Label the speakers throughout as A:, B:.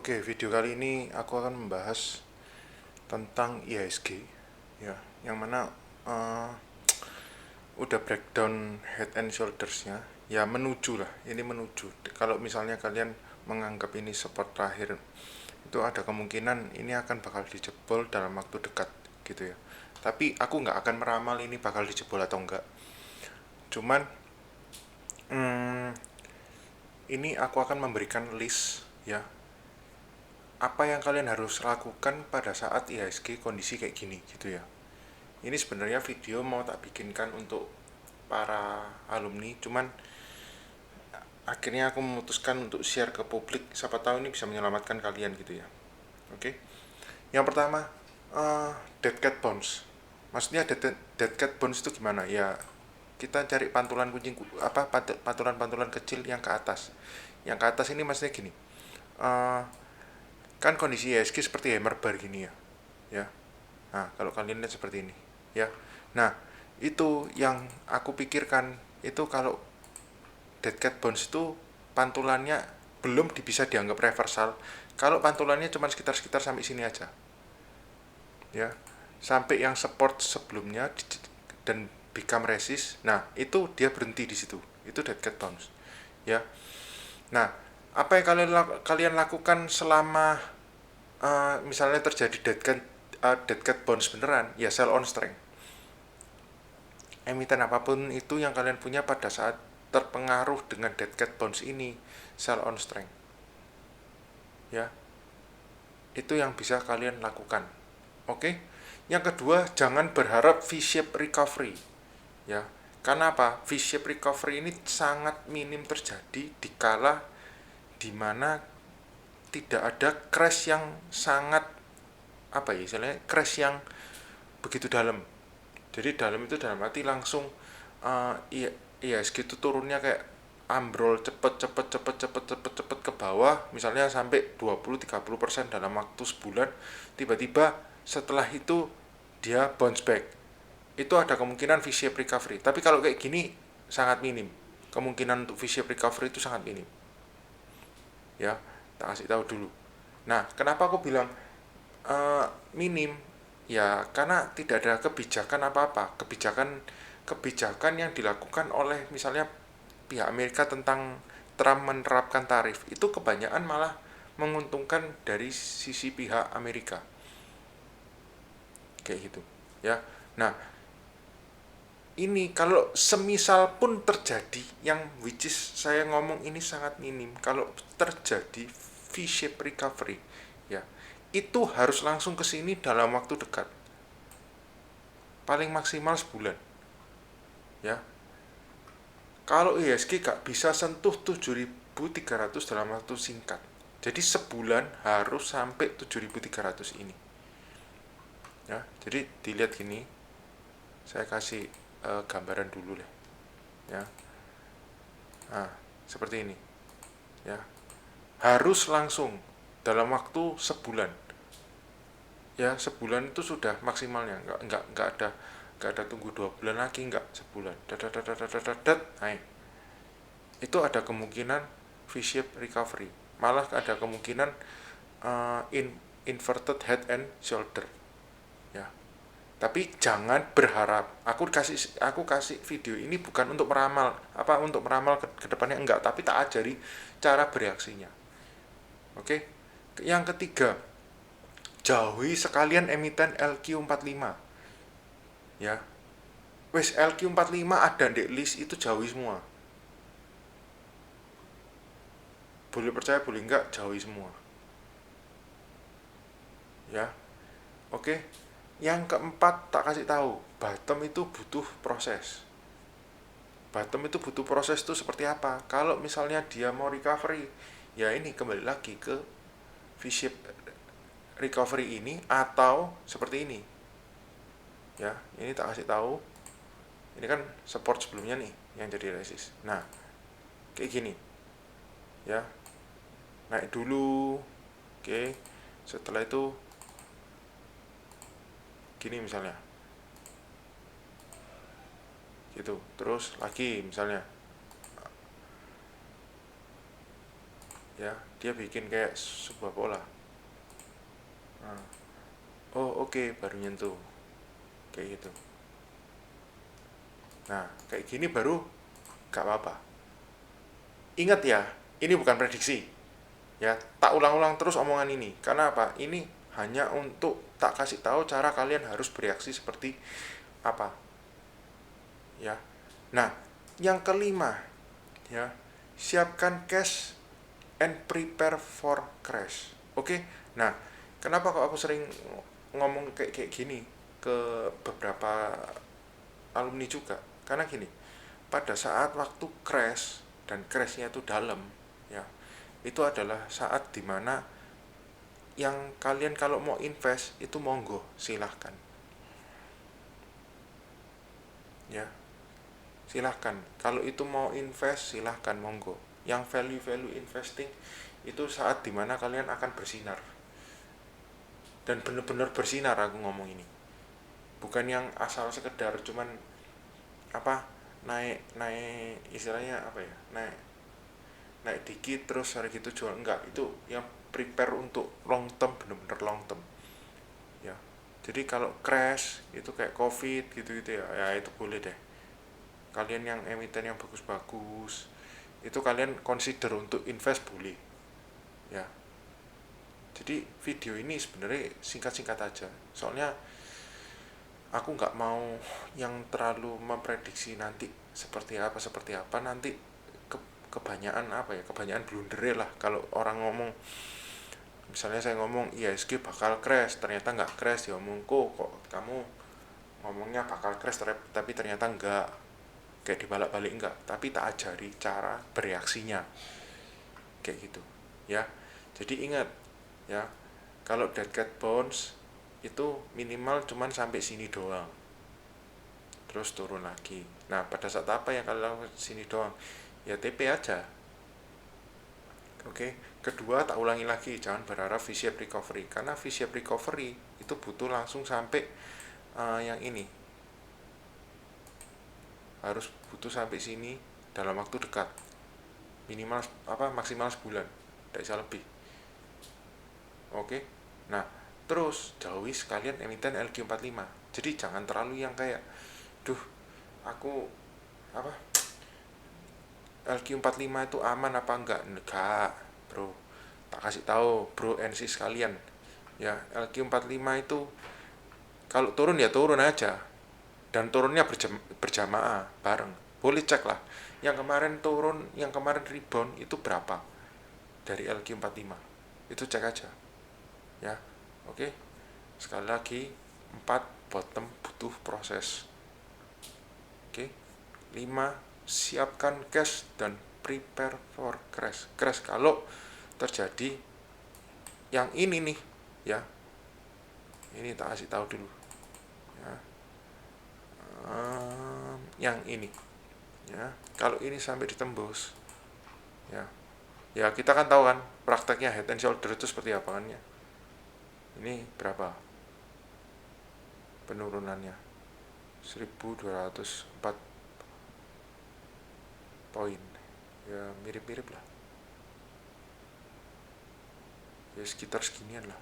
A: Oke, video kali ini aku akan membahas tentang IHSG, ya, yang mana eh, udah breakdown head and shoulders-nya, ya menuju lah, ini menuju. Kalau misalnya kalian menganggap ini support terakhir, itu ada kemungkinan ini akan bakal dijebol dalam waktu dekat, gitu ya. Tapi aku nggak akan meramal ini bakal dijebol atau enggak. Cuman, hmm, ini aku akan memberikan list, ya, apa yang kalian harus lakukan pada saat IHSG kondisi kayak gini gitu ya. Ini sebenarnya video mau tak bikinkan untuk para alumni, cuman akhirnya aku memutuskan untuk share ke publik, siapa tahu ini bisa menyelamatkan kalian gitu ya. Oke. Yang pertama, dead cat bounce. Maksudnya dead cat bounce itu gimana? Ya, kita cari pantulan kucing apa pantulan-pantulan kecil yang ke atas. Yang ke atas ini maksudnya gini. eh, Kan kondisi IHSG seperti hammer bar gini ya. Ya. Nah, kalau kalian lihat seperti ini, ya. Nah, itu yang aku pikirkan, itu kalau dead cat bounce itu pantulannya belum bisa dianggap reversal kalau pantulannya cuma sekitar sampai sini aja, ya, sampai yang support sebelumnya dan become resist. Nah, itu dia berhenti di situ, itu dead cat bounce, ya. Nah, apa yang kalian lakukan selama misalnya terjadi dead cat bounce beneran, ya sell on strength. Emiten apapun itu yang kalian punya pada saat terpengaruh dengan dead cat bounce ini, sell on strength, ya, itu yang bisa kalian lakukan. Oke. Yang kedua, jangan berharap V-shape recovery, ya. Karena apa? V-shape recovery ini sangat minim terjadi di kala dimana tidak ada crash yang sangat, apa ya istilahnya, crash yang begitu dalam. Jadi dalam itu dalam arti langsung IHSG itu turunnya kayak ambrol cepet ke bawah, misalnya sampai 20-30% dalam waktu sebulan. Tiba-tiba setelah itu dia bounce back, itu ada kemungkinan V-shape recovery. Tapi kalau kayak gini sangat minim, kemungkinan untuk V-shape recovery itu sangat minim, ya. Tak kasih tahu dulu. Nah, kenapa aku bilang minim? Ya karena tidak ada kebijakan apa-apa, kebijakan yang dilakukan oleh misalnya pihak Amerika tentang Trump menerapkan tarif itu kebanyakan malah menguntungkan dari sisi pihak Amerika, kayak gitu, ya. Nah, ini kalau semisal pun terjadi, yang which is saya ngomong ini sangat minim, kalau terjadi V-shape recovery, ya, itu harus langsung ke sini dalam waktu dekat, paling maksimal sebulan, ya. Kalau IHSG gak bisa sentuh 7.300 dalam waktu singkat, jadi sebulan harus sampai 7.300 ini, ya. Jadi dilihat gini, saya kasih gambaran dulu deh, ya. Nah, seperti ini, ya. Harus langsung dalam waktu sebulan, ya. Sebulan itu sudah maksimalnya, nggak ada tunggu 2 bulan lagi, nggak, sebulan, naik. Itu ada kemungkinan V-shape recovery, malah ada kemungkinan inverted head and shoulder, ya. Tapi jangan berharap, aku kasih video ini bukan untuk meramal ke depannya, enggak, tapi tak ajari cara bereaksinya. Oke. Yang ketiga, jauhi sekalian emiten LQ45, ya. Wes LQ45 ada di list itu, jauhi semua. Boleh percaya boleh enggak, jauhi semua, ya. Oke. Yang keempat, tak kasih tahu, bottom itu butuh proses. Bottom itu butuh proses itu seperti apa? Kalau misalnya dia mau recovery, ya ini kembali lagi ke V-shape recovery ini atau seperti ini, ya. Ini tak kasih tahu, ini kan support sebelumnya nih yang jadi resist. Nah, kayak gini, ya. Naik dulu, oke. Setelah itu gini misalnya, gitu. Terus lagi misalnya, ya, dia bikin kayak sebuah pola. Nah, oh oke, baru nyentuh kayak gitu. Nah, kayak gini baru gak apa-apa. Ingat ya, ini bukan prediksi. Ya, tak ulang-ulang terus omongan ini. Karena apa? Ini hanya untuk tak kasih tahu cara kalian harus bereaksi seperti apa. Ya. Nah, yang kelima, ya, siapkan cash and prepare for crash. Oke. Nah, kenapa kok aku sering ngomong kayak kayak gini ke beberapa alumni juga? Karena gini, pada saat waktu crash dan crashnya itu dalam, ya, itu adalah saat dimana yang kalian kalau mau invest itu monggo silahkan, ya, silahkan. Kalau itu mau invest silahkan monggo. Yang value investing itu saat dimana kalian akan bersinar, dan benar-benar bersinar. Aku ngomong ini bukan yang asal sekedar cuman apa, naik naik istilahnya apa ya, naik naik dikit terus hari gitu jual, enggak. Itu yang prepare untuk long term, bener-bener long term, ya. Jadi kalau crash itu kayak covid gitu-gitu, ya, ya itu boleh deh. Kalian yang emiten yang bagus-bagus itu kalian consider untuk invest, boleh, ya. Jadi video ini sebenarnya singkat-singkat aja, soalnya aku nggak mau yang terlalu memprediksi nanti seperti apa nanti. Kebanyakan apa ya, kebanyakan blunder lah kalau orang ngomong. Misalnya saya ngomong IHSG bakal crash, ternyata nggak crash, ya omong kok kamu ngomongnya bakal crash tapi ternyata nggak, kayak dibalak-balik enggak, tapi tak ajari cara bereaksinya kayak gitu, ya. Jadi ingat, ya, kalau dead cat bounce itu minimal cuman sampai sini doang, terus turun lagi. Nah, pada saat apa yang kalian lakukan sini doang, ya TP aja. Oke. Kedua, tak ulangi lagi, jangan berharap V-shape recovery, karena V-shape recovery itu butuh langsung sampai yang ini, harus butuh sampai sini dalam waktu dekat, minimal apa, maksimal sebulan, tidak bisa lebih. Oke. Nah, terus jauhi sekalian emiten LQ45. Jadi jangan terlalu yang kayak, duh, aku apa, LQ45 itu aman apa enggak? Enggak, bro. Tak kasih tahu, bro and sis sekalian. Ya, LQ45 itu kalau turun ya turun aja. Dan turunnya berjamaah, bareng. Boleh cek lah. Yang kemarin turun, yang kemarin rebound itu berapa dari LQ45. Itu cek aja. Ya. Oke. Sekali lagi, 4, bottom butuh proses. Oke. 5, siapkan cash dan prepare for crash. Crash kalau terjadi yang ini nih, ya. Ini tak kasih tahu dulu. Ya. Yang ini, ya. Kalau ini sampai ditembus, ya. Ya kita kan tahu kan prakteknya head and shoulder itu seperti apa kan, ya. Ini berapa penurunannya? 1204 poin, ya mirip-mirip lah, ya sekitar seginian lah.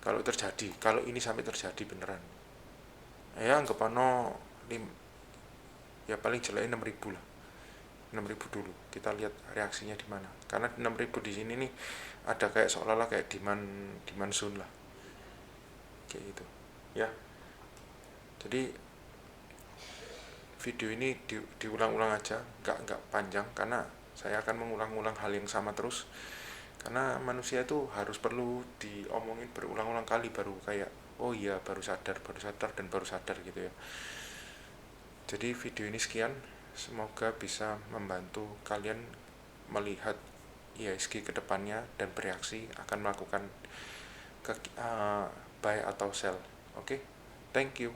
A: Kalau terjadi, kalau ini sampai terjadi beneran, ya anggap ya paling jelek 6.000 lah. 6.000 dulu kita lihat reaksinya di mana, karena 6.000 di sini nih ada kayak seolah-olah kayak demand zone lah kayak gitu, ya. Jadi video ini diulang-ulang aja, nggak panjang, karena saya akan mengulang-ulang hal yang sama terus, karena manusia itu harus perlu diomongin berulang-ulang kali baru kayak oh iya, baru sadar dan baru sadar gitu, ya. Jadi video ini sekian, semoga bisa membantu kalian melihat IHSG kedepannya dan bereaksi akan melakukan buy atau sell. Oke, thank you.